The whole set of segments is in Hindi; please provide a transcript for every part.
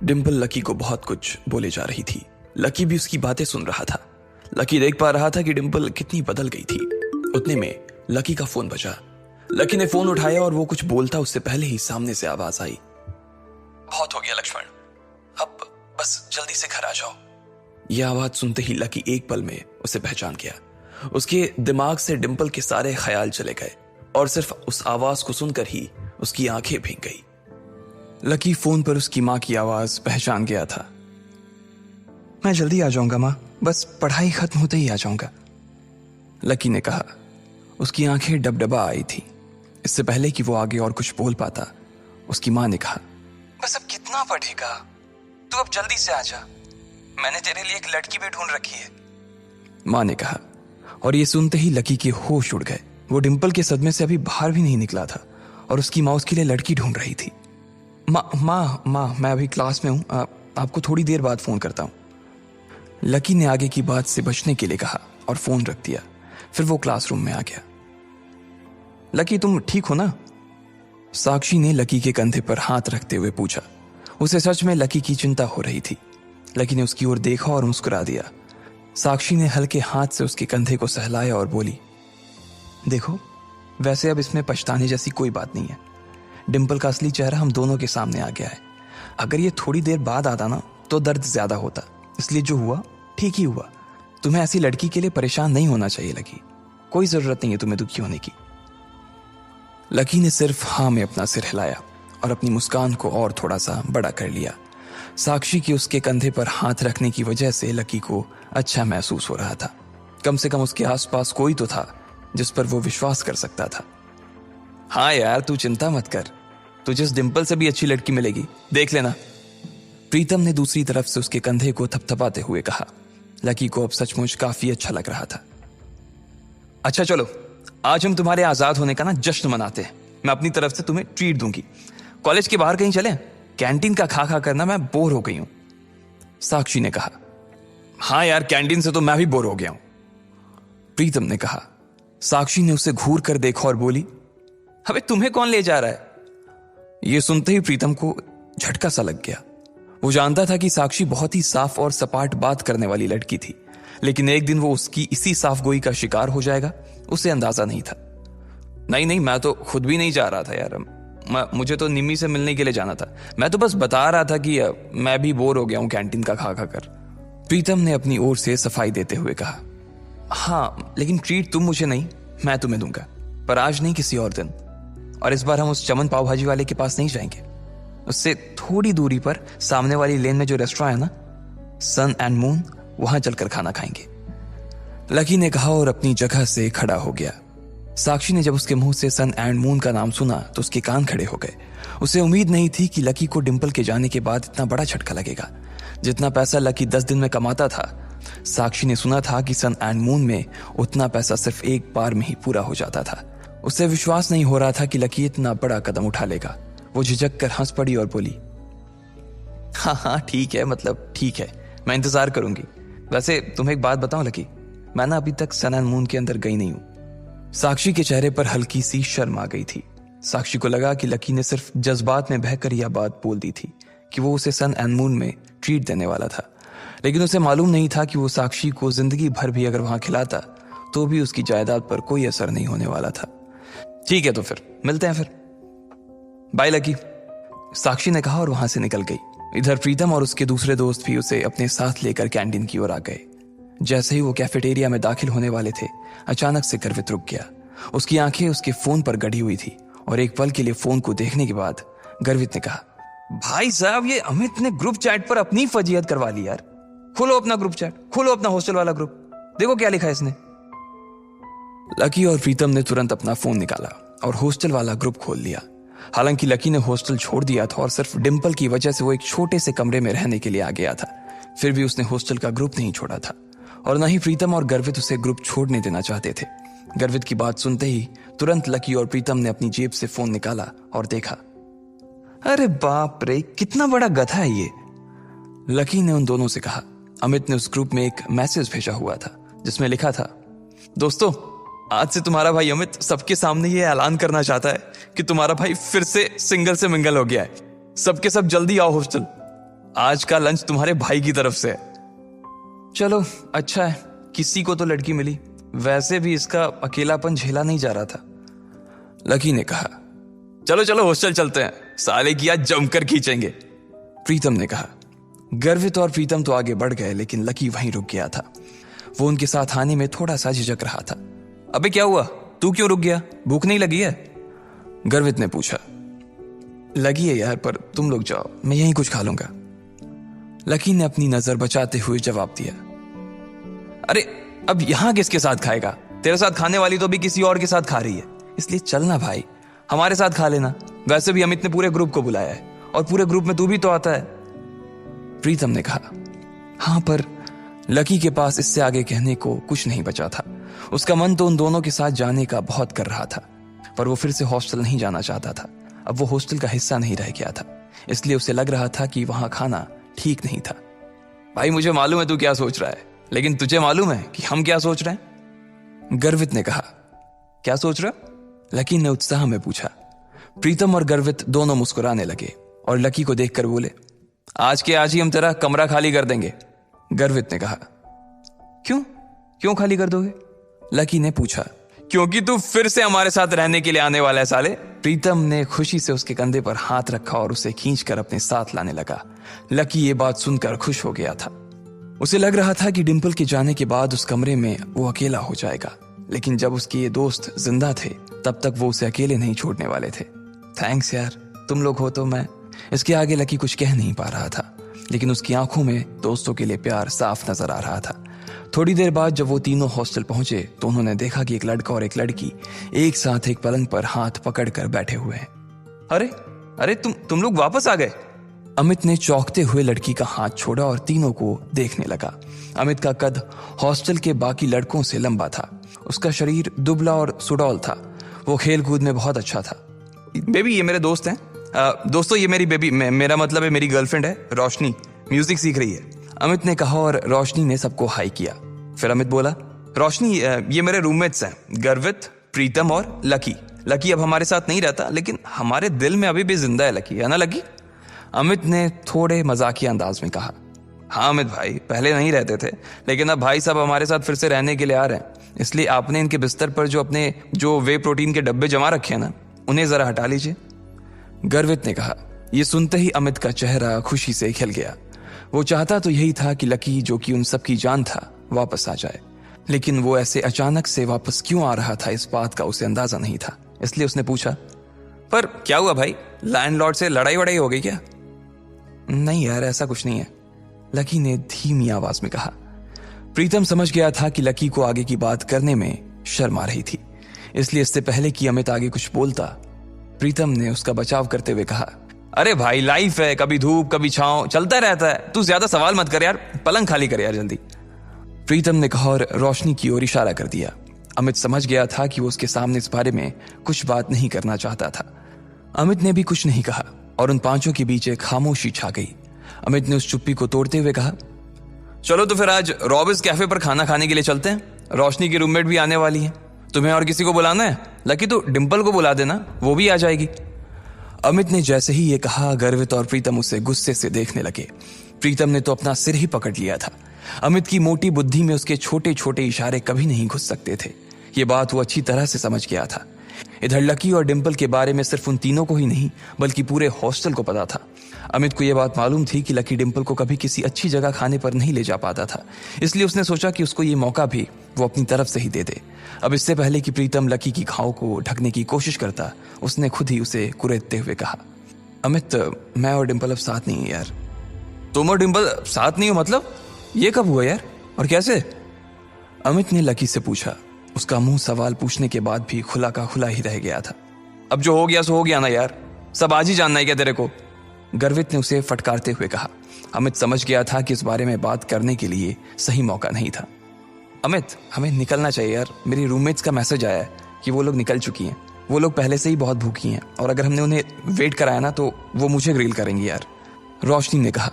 डिम्पल लकी को बहुत कुछ बोले जा रही थी। लकी भी उसकी बातें सुन रहा था। लकी देख पा रहा था कि डिम्पल कितनी बदल गई थी। उतने में लकी का फोन बजा। लकी ने फोन उठाया और वो कुछ बोलता उससे पहले ही सामने से आवाज आई, बहुत हो गया लक्ष्मण, अब बस जल्दी से घर आ जाओ। यह आवाज सुनते ही लकी एक पल में उसे पहचान गया। उसके दिमाग से डिम्पल के सारे ख्याल चले गए और सिर्फ उस आवाज को सुनकर ही उसकी आंखें भीग गई। लकी फोन पर उसकी मां की आवाज पहचान गया था। मैं जल्दी आ जाऊंगा मां, बस पढ़ाई खत्म होते ही आ जाऊंगा, लकी ने कहा। उसकी आंखें डबडबा आई थी। इससे पहले कि वो आगे और कुछ बोल पाता, उसकी मां ने कहा, बस अब कितना पढ़ेगा, तू अब जल्दी से आ जा, मैंने तेरे लिए एक लड़की भी ढूंढ रखी है, मां ने कहा। और ये सुनते ही लकी के होश उड़ गए। वो डिम्पल के सदमे से अभी बाहर भी नहीं निकला था और उसकी माँ उसके लिए लड़की ढूंढ रही थी। माँ मैं अभी क्लास में हूँ, आपको थोड़ी देर बाद फोन करता हूँ, लकी ने आगे की बात से बचने के लिए कहा और फोन रख दिया। फिर वो क्लासरूम में आ गया। लकी तुम ठीक हो ना, साक्षी ने लकी के कंधे पर हाथ रखते हुए पूछा। उसे सच में लकी की चिंता हो रही थी। लकी ने उसकी ओर देखा और मुस्कुरा दिया। साक्षी ने हल्के हाथ से उसके कंधे को सहलाया और बोली, देखो वैसे अब इसमें पछताने जैसी कोई बात नहीं है। डिम्पल का असली चेहरा हम दोनों के सामने आ गया है। अगर ये थोड़ी देर बाद आता ना तो दर्द ज्यादा होता, इसलिए जो हुआ ठीक ही हुआ। तुम्हें ऐसी लड़की के लिए परेशान नहीं होना चाहिए लकी, कोई जरूरत नहीं है तुम्हें दुखी होने की। लकी ने सिर्फ हाँ में अपना सिर हिलाया और अपनी मुस्कान को और थोड़ा सा बड़ा कर लिया। साक्षी के उसके कंधे पर हाथ रखने की वजह से लकी को अच्छा महसूस हो रहा था। कम से कम उसके आसपास कोई तो था जिस पर वो विश्वास कर सकता था। हाँ यार तू चिंता मत कर, तुझे इस डिम्पल से भी अच्छी लड़की मिलेगी, देख लेना, प्रीतम ने दूसरी तरफ से उसके कंधे को थपथपाते हुए कहा। लकी को अब सचमुच काफी अच्छा लग रहा था। अच्छा चलो आज हम तुम्हारे आजाद होने का ना जश्न मनाते हैं। मैं अपनी तरफ से तुम्हें ट्रीट दूंगी। कॉलेज के बाहर कहीं चलें? कैंटीन का खा खा करना मैं बोर हो गई हूं, साक्षी ने कहा। हाँ यार कैंटीन से तो मैं भी बोर हो गया हूं, प्रीतम ने कहा। साक्षी ने उसे घूर कर देखा और बोली, अबे तुम्हें कौन ले जा रहा है? यह सुनते ही प्रीतम को झटका सा लग गया। वो जानता था कि साक्षी बहुत ही साफ और सपाट बात करने वाली लड़की थी, लेकिन एक दिन वो उसकी इसी साफगोई का शिकार हो जाएगा, उसे अंदाजा नहीं था। नहीं मैं तो खुद भी नहीं जा रहा था यार, मुझे तो निम्मी से मिलने के लिए जाना था। मैं तो बस बता रहा था कि मैं भी बोर हो गया हूं कैंटीन का खा खा कर, प्रीतम ने अपनी ओर से सफाई देते हुए कहा। हाँ लेकिन ट्रीट तुम मुझे नहीं, मैं तुम्हें दूंगा, पर आज नहीं किसी और दिन। और इस बार हम उस चमन पाव भाजी वाले के पास नहीं जाएंगे, उससे थोड़ी दूरी पर सामने वाली लेन में जो रेस्टोरेंट है ना, सन एंड मून, वहां चलकर खाना खाएंगे, लकी ने कहा और अपनी जगह से खड़ा हो गया। साक्षी ने जब उसके मुंह से सन एंड मून का नाम सुना तो उसके कान खड़े हो गए। उसे उम्मीद नहीं थी कि लकी को डिम्पल के जाने के बाद इतना बड़ा झटका लगेगा। जितना पैसा लकी 10 दिन में कमाता था, साक्षी ने सुना था कि सन एंड मून में उतना पैसा सिर्फ एक बार में ही पूरा हो जाता था। उसे विश्वास नहीं हो रहा था कि लकी इतना बड़ा कदम उठा लेगा। वो झिझक कर हंस पड़ी और बोली, हाँ ठीक है, मतलब ठीक है, मैं इंतजार करूंगी। वैसे तुम्हें एक बात बताऊं लकी, मैं ना अभी तक सन एंड मून के अंदर गई नहीं हूं। साक्षी के चेहरे पर हल्की सी शर्म आ गई थी। साक्षी को लगा कि लकी ने सिर्फ जज्बात में बहकर यह बात बोल दी थी कि वो उसे सन एंड मून में ट्रीट देने वाला था, लेकिन उसे मालूम नहीं था कि वो साक्षी को जिंदगी भर भी अगर वहां खिलाता तो भी उसकी जायदाद पर कोई असर नहीं होने वाला था। ठीक है तो फिर मिलते हैं, फिर बाय लकी, साक्षी ने कहा और वहां से निकल गई। इधर प्रीतम और उसके दूसरे दोस्त भी उसे अपने साथ लेकर कैंटीन की ओर आ गए। जैसे ही वो कैफेटेरिया में दाखिल होने वाले थे, अचानक से गर्वित रुक गया। उसकी आंखें उसके फोन पर गड़ी हुई थी और एक पल के लिए फोन को देखने के बाद गर्वित ने कहा, भाई साहब ये अमित ने ग्रुप चैट पर अपनी फजीहत करवा ली यार। खोलो अपना ग्रुप चैट, खोलो अपना हॉस्टल वाला ग्रुप, देखो क्या लिखा है इसने। लकी और प्रीतम ने तुरंत अपना फोन निकाला और हॉस्टल वाला ग्रुप खोल लिया। हालांकि लकी ने हॉस्टल छोड़ दिया था और सिर्फ डिम्पल की वजह से वो एक छोटे से कमरे में रहने के लिए आ गया था, फिर भी उसने हॉस्टल का ग्रुप नहीं छोड़ा था और न ही प्रीतम और गर्वित उसे ग्रुप छोड़ने देना चाहते थे। गर्वित की बात सुनते ही तुरंत लकी और प्रीतम ने अपनी जेब से फोन निकाला और देखा। अरे बाप रे, कितना बड़ा गधा है ये, लकी ने उन दोनों से कहा। अमित ने उस ग्रुप में एक मैसेज भेजा हुआ था जिसमें लिखा था, दोस्तों आज से तुम्हारा भाई अमित सबके सामने ये ऐलान करना चाहता है कि तुम्हारा भाई फिर से सिंगल से मिंगल हो गया है। सबके सब जल्दी आओ हॉस्टल। आज का लंच तुम्हारे भाई की तरफ से है। चलो अच्छा है, किसी को तो लड़की मिली, वैसे भी इसका अकेलापन झेला नहीं जा रहा था। लकी ने कहा, चलो चलो हॉस्टल चलते हैं, साले की आज जमकर खींचेंगे। प्रीतम ने कहा। गर्वित और प्रीतम तो आगे बढ़ गए, लेकिन लकी वहीं रुक गया था। वो उनके साथ आने में थोड़ा सा झिझक रहा था। अबे क्या हुआ, तू क्यों रुक गया, भूख नहीं लगी है? गर्वित ने पूछा। लगी है यार, पर तुम लोग जाओ, मैं यहीं कुछ खा लूंगा। लकी ने अपनी नजर बचाते हुए जवाब दिया। अरे अब यहां किसके साथ खाएगा? तेरे साथ खाने वाली तो भी किसी और के साथ खा रही है, इसलिए चलना भाई, हमारे साथ खा लेना। वैसे भी अमित ने पूरे ग्रुप को बुलाया है, और पूरे ग्रुप में तू भी तो आता है। प्रीतम ने कहा। हां, पर लकी के पास इससे आगे कहने को कुछ नहीं बचा था। उसका मन तो उन दोनों के साथ जाने का बहुत कर रहा था, पर वो फिर से हॉस्टल नहीं जाना चाहता था। अब वो हॉस्टल का हिस्सा नहीं रह गया था, इसलिए उसे लग रहा था कि वहां खाना ठीक नहीं था। भाई मुझे मालूम है तू क्या सोच रहा है, लेकिन तुझे मालूम है कि हम क्या सोच रहे हैं? गर्वित ने कहा। क्या सोच रहा? लकी ने उत्साह में पूछा। प्रीतम और गर्वित दोनों मुस्कुराने लगे और लकी को देखकर बोले, आज के आज ही हम तेरा कमरा खाली कर देंगे। गर्वित ने कहा। क्यों खाली कर दोगे? लकी ने पूछा। क्योंकि तू फिर से हमारे साथ रहने के लिए आने वाला है साले। प्रीतम ने खुशी से उसके कंधे पर हाथ रखा और उसे खींचकर अपने साथ लाने लगा। लकी ये बात सुनकर खुश हो गया था। उसे लग रहा था कि डिंपल के जाने के बाद उस कमरे में वो अकेला हो जाएगा, लेकिन जब उसके ये दोस्त जिंदा थे तब तक वो उसे अकेले नहीं छोड़ने वाले थे। थैंक्स यार, तुम लोग हो तो मैं। इसके आगे लकी कुछ कह नहीं पा रहा था, लेकिन उसकी आंखों में दोस्तों के लिए प्यार साफ नजर आ रहा था। थोड़ी देर बाद जब वो तीनों हॉस्टल पहुंचे तो उन्होंने देखा कि एक लड़का और एक लड़की एक साथ एक पलंग पर हाथ पकड़कर बैठे हुए हैं। अरे तुम लोग वापस आ गए? अमित ने चौंकते हुए लड़की का हाथ छोड़ा और तीनों को देखने लगा। अमित का कद हॉस्टल के बाकी लड़कों से लंबा था। उसका शरीर दुबला और सुडौल था। वो खेल कूद में बहुत अच्छा था। बेबी ये मेरे दोस्त हैं। दोस्तों ये मेरी बेबी, मेरा मतलब है मेरी गर्लफ्रेंड है रोशनी, म्यूजिक सीख रही है। अमित ने कहा और रोशनी ने सबको हाई किया। फिर अमित बोला, रोशनी ये मेरे रूममेट्स हैं, गर्वित, प्रीतम और लकी। लकी अब हमारे साथ नहीं रहता, लेकिन हमारे दिल में अभी भी जिंदा है लकी, है ना लकी? अमित ने थोड़े मजाकिया अंदाज में कहा। हाँ अमित भाई, पहले नहीं रहते थे, लेकिन अब भाई साहब हमारे साथ फिर से रहने के लिए आ रहे हैं, इसलिए आपने इनके बिस्तर पर जो वे प्रोटीन के डब्बे जमा रखे हैं ना, उन्हें जरा हटा लीजिए। गर्वित ने कहा। यह सुनते ही अमित का चेहरा खुशी से खिल गया। वो चाहता तो यही था कि लकी, जो कि उन सबकी जान था, वापस आ जाए, लेकिन वो ऐसे अचानक से वापस क्यों आ रहा था इस बात का उसे अंदाजा नहीं था। इसलिए उसने पूछा, पर क्या हुआ भाई, लैंडलॉर्ड से लड़ाई वड़ाई हो गई क्या? नहीं यार, ऐसा कुछ नहीं है, लकी ने धीमी आवाज में कहा। प्रीतम समझ गया था कि लकी को आगे की बात करने में शर्म आ रही थी, इसलिए इससे पहले कि अमित आगे कुछ बोलता, प्रीतम ने उसका बचाव करते हुए कहा, अरे भाई लाइफ है, कभी धूप कभी छांव, चलता रहता है, तू ज्यादा सवाल मत कर यार, पलंग खाली कर यार जल्दी। प्रीतम ने कहा और रोशनी की ओर इशारा कर दिया। अमित समझ गया था कि वो उसके सामने इस बारे में कुछ बात नहीं करना चाहता था। अमित ने भी कुछ नहीं कहा और उन पांचों के बीच एक खामोशी छा गई। अमित ने उस चुप्पी को तोड़ते हुए कहा, चलो तो फिर आज रॉबिन्स कैफे पर खाना खाने के लिए चलते हैं, रोशनी की रूममेट भी आने वाली है, तुम्हें और किसी को बुलाना है? लकी तो डिंपल को बुला देना, वो भी आ जाएगी। अमित ने जैसे ही ये कहा, गर्वित और प्रीतम उसे गुस्से से देखने लगे। प्रीतम ने तो अपना सिर ही पकड़ लिया था। अमित की मोटी बुद्धि में उसके छोटे छोटे इशारे कभी नहीं घुस सकते थे, ये बात वो अच्छी तरह से समझ गया था। इधर लकी और डिंपल के बारे में सिर्फ उन तीनों को ही नहीं, बल्कि पूरे हॉस्टल को पता था। अमित को यह बात मालूम थी कि लकी डिंपल को कभी किसी अच्छी जगह खाने पर नहीं ले जा पाता था, इसलिए उसने सोचा कि उसको ये मौका भी वो अपनी तरफ से ही दे दे। अब इससे पहले कि प्रीतम लकी की घाव को ढकने की कोशिश करता, उसने खुद ही उसे कुरेदते हुए कहा, अमित मैं और डिंपल अब साथ नहीं है यार। तुम और डिंपल साथ नहीं हो मतलब? ये कब हुआ यार, और कैसे? अमित ने लकी से पूछा। उसका मुंह सवाल पूछने के बाद भी खुला का खुला ही रह गया था। अब जो हो गया सो हो गया ना यार, सब आज ही जानना है क्या तेरे को? गर्वित ने उसे फटकारते हुए कहा। अमित समझ गया था कि इस बारे में बात करने के लिए सही मौका नहीं था। अमित हमें निकलना चाहिए यार, मेरी रूममेट्स का मैसेज आया है कि वो लोग निकल चुकी हैं। वो लोग पहले से ही बहुत भूखी हैं, और अगर हमने उन्हें वेट कराया ना तो वो मुझे ग्रिल करेंगी यार। रोशनी ने कहा।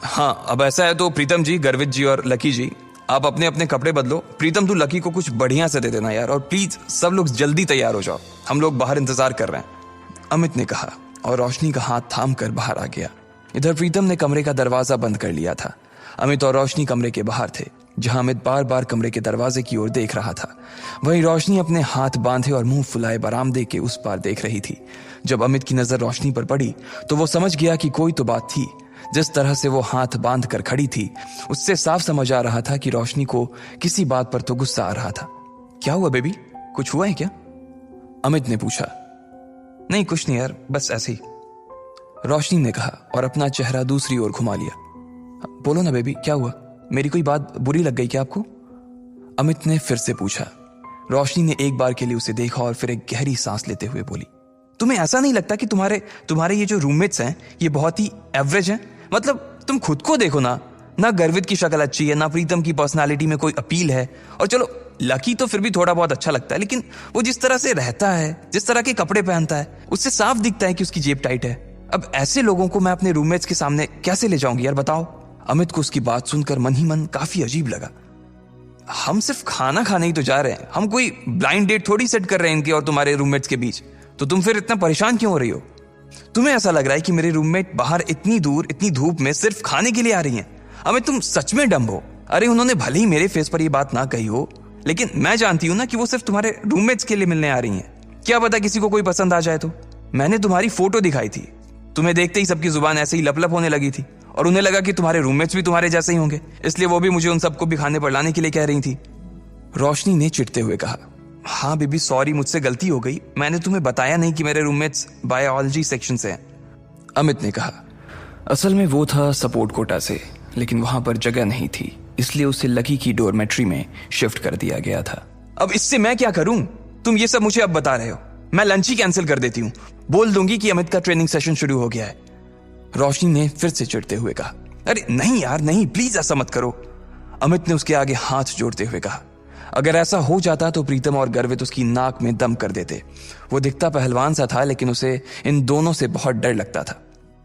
हाँ अब ऐसा है तो प्रीतम जी, गर्वित जी और लकी जी, आप अपने अपने कपड़े बदलो। प्रीतम तू लकी को कुछ बढ़िया से दे देना यार, और प्लीज सब लोग जल्दी तैयार हो जाओ, हम लोग बाहर इंतजार कर रहे हैं। अमित ने कहा और रोशनी का हाथ थाम कर बाहर आ गया। इधर प्रीतम ने कमरे का दरवाजा बंद कर लिया था। अमित और रोशनी कमरे के बाहर थे, जहां अमित बार बार कमरे के दरवाजे की ओर देख रहा था। वहीं रोशनी अपने हाथ बांधे और मुंह फुलाए बरामदे के उस पार देख रही थी। जब अमित की नजर रोशनी पर पड़ी तो वो समझ गया कि कोई तो बात थी। जिस तरह से वो हाथ बांध कर खड़ी थी, उससे साफ समझ आ रहा था कि रोशनी को किसी बात पर तो गुस्सा आ रहा था। क्या हुआ बेबी, कुछ हुआ है क्या? अमित ने पूछा। नहीं कुछ नहीं यार, बस ऐसे ही, रोशनी ने कहा और अपना चेहरा दूसरी ओर घुमा लिया। बोलो ना बेबी, क्या हुआ? मेरी कोई बात बुरी लग गई क्या आपको? अमित ने फिर से पूछा। रोशनी ने एक बार के लिए उसे देखा और फिर एक गहरी सांस लेते हुए बोली, तुम्हें ऐसा नहीं लगता कि तुम्हारे ये जो रूममेट्स हैं ये बहुत ही एवरेज हैं? मतलब तुम खुद को देखो ना गर्वित की शक्ल अच्छी है, ना प्रीतम की पर्सनालिटी में कोई अपील है, और चलो लकी तो फिर भी थोड़ा बहुत अच्छा लगता है, लेकिन वो जिस तरह से रहता है, जिस तरह के कपड़े पहनता है, उससे साफ दिखता है कि उसकी जेब टाइट है। अब ऐसे लोगों को मैं अपने रूममेट्स के सामने कैसे ले जाऊंगी यार, बताओ? अमित को उसकी बात सुनकर मन ही मन काफी अजीब लगा। हम सिर्फ खाना खाने ही तो जा रहे हैं, हम कोई ब्लाइंड डेट थोड़ी सेट कर रहे हैं इनके और तुम्हारे रूममेट्स के बीच, तो तुम फिर इतना परेशान क्यों हो रही हो? तुम्हें ऐसा लग रहा है कि मेरे रूममेट बाहर इतनी दूर इतनी धूप में सिर्फ खाने के लिए आ रही हैं? अमित तुम सच में डम्ब हो। अरे उन्होंने भले ही मेरे फेस पर ये बात ना कही हो, लेकिन मैं जानती हूं ना कि वो सिर्फ तुम्हारे रूममेट्स के लिए मिलने आ रही हैं। क्या पता किसी को कोई पसंद आ जाए तो। मैंने तुम्हारी फोटो दिखाई थी, तुम्हें देखते ही सबकी जुबान ऐसे ही लपलप होने लगी थी, और उन्हें लगा कि तुम्हारे रूममेट्स भी तुम्हारे जैसे ही होंगे, इसलिए वो भी मुझे उन सबको भी खाने पर लाने के लिए कह रही थी। रोशनी ने चिढ़ते हुए कहा। हाँ बेबी सॉरी, मुझसे गलती हो गई, मैंने तुम्हें बताया नहीं कि मेरे रूममेट्स बायोलॉजी सेक्शन से हैं। अमित ने कहा। असल में वो था सपोर्ट कोटा से, लेकिन वहां पर जगह नहीं थी, इसलिए उसे लकी की डोरमेट्री में शिफ्ट कर दिया गया था। अब इससे मैं क्या करूं? तुम ये सब मुझे अब बता रहे हो। मैं लंच ही कैंसिल कर देती हूँ, बोल दूंगी कि अमित का ट्रेनिंग सेशन शुरू हो गया है। रोशनी ने फिर से चिढ़ते हुए कहा। अरे नहीं यार नहीं, प्लीज ऐसा मत करो। अमित ने उसके आगे हाथ जोड़ते हुए कहा। अगर ऐसा हो जाता तो प्रीतम और गर्वित उसकी नाक में दम कर देते। वो दिखता पहलवान सा था, लेकिन उसे इन दोनों से बहुत डर लगता था।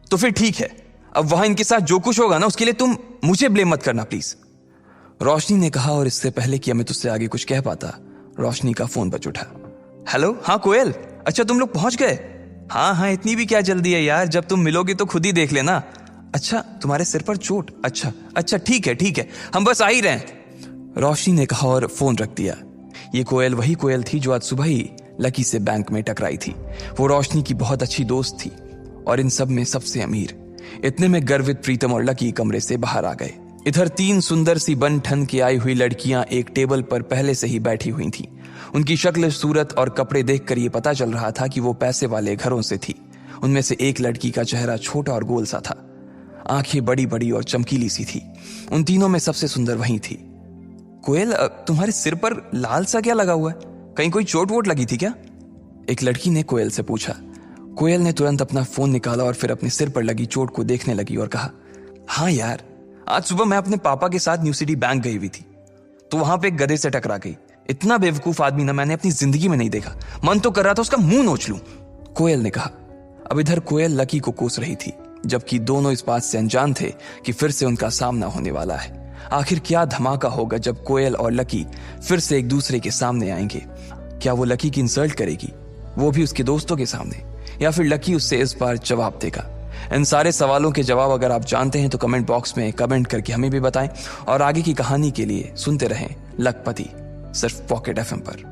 तो फिर ठीक है, अब वहां इनके साथ जो कुछ होगा ना, उसके लिए तुम मुझे ब्लेम मत करना प्लीज, रोशनी ने कहा। और इससे पहले कि अमित उससे आगे कुछ कह पाता, रोशनी का फोन बज उठा। हेलो, हाँ कोयल, अच्छा तुम लोग पहुंच गए? हाँ, इतनी भी क्या जल्दी है यार, जब तुम मिलोगे तो खुद ही देख लेना। अच्छा तुम्हारे सिर पर चोट? अच्छा ठीक है, हम बस आ ही रहे हैं, रोशनी ने कहा और फोन रख दिया। ये कोयल वही कोयल थी जो आज सुबह ही लकी से बैंक में टकराई थी। वो रोशनी की बहुत अच्छी दोस्त थी और इन सब में सबसे अमीर। इतने में गर्वित, प्रीतम और लकी कमरे से बाहर आ गए। इधर 3 सुंदर सी बन ठन के आई हुई लड़कियां एक टेबल पर पहले से ही बैठी हुई थीं। उनकी शक्ल, सूरत और कपड़े देखकर ये पता चल रहा था कि वो पैसे वाले घरों से थी। उनमें से एक लड़की का चेहरा छोटा और गोल सा था, आंखें बड़ी बड़ी और चमकीली सी थी। उन तीनों में सबसे सुंदर वही थी। कोयल, तुम्हारे सिर पर लाल सा क्या लगा हुआ है? कहीं कोई चोट वोट लगी थी क्या? एक लड़की ने कोयल से पूछा। कोयल ने तुरंत अपना फोन निकाला और फिर अपने सिर पर लगी चोट को देखने लगी और कहा, हाँ यार, आज सुबह मैं अपने पापा के साथ न्यू सिटी बैंक गई हुई थी, तो वहां पे एक गधे से टकरा गई। इतना बेवकूफ आदमी ना मैंने अपनी जिंदगी में नहीं देखा। मन तो कर रहा था उसका मुंह नोच लूं, कोयल ने कहा। अब इधर कोयल लकी को कोस रही थी, जबकि दोनों इस बात से अनजान थे कि फिर से उनका सामना होने वाला है। आखिर क्या धमाका होगा जब कोयल और लकी फिर से एक दूसरे के सामने आएंगे? क्या वो लकी की इंसल्ट करेगी, वो भी उसके दोस्तों के सामने, या फिर लकी उससे इस बार जवाब देगा? इन सारे सवालों के जवाब अगर आप जानते हैं तो कमेंट बॉक्स में कमेंट करके हमें भी बताएं, और आगे की कहानी के लिए सुनते रहें लखपति, सिर्फ पॉकेट FM पर।